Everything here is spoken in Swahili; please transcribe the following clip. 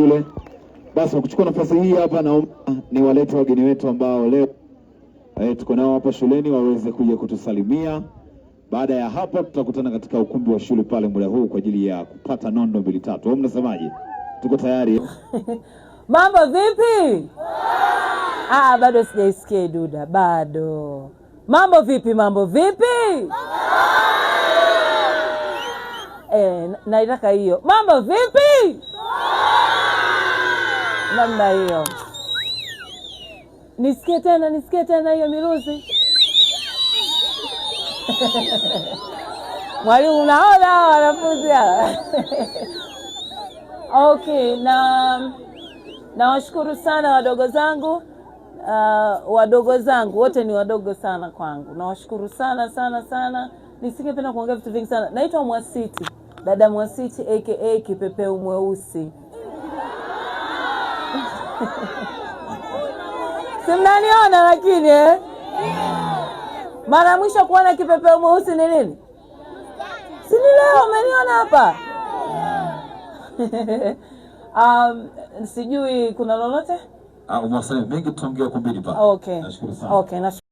shule. Basi kwa kuchukua nafasi hii hapa naomba ni walete wageni wetu ambao leo tuko nao hapa shuleni waweze kuja kutusalimia. Baada ya hapa tutakutana katika ukumbi wa shule pale muda huu kwa ajili ya kupata nondo 2-3. Wewe mnasemaje? Tuko tayari? Mambo vipi? Bado sijaisikia Duda, bado. Mambo vipi? Mambo vipi? Naitaka hiyo. Mambo vipi? Namna hiyo. Nisikie tena hiyo miruzi. Mwalimu, unaona wanafunzi hapa? Okay, nawashukuru sana wadogo zangu wote ni wadogo sana kwangu. Nawashukuru sana. Nisingependa kuongea vitu vingi sana. Naitwa Mwasiti, dada Mwasiti aka Kipepeo Mweusi. Simnaniona lakini mara mwisho kuona Kipepeo Mweusi ni lini? Si ni leo umeniona hapa? Sijui kuna lolote? Umwasalimu mengi tuongea kumbili pa. Okay. Nashukuru sana. Okay,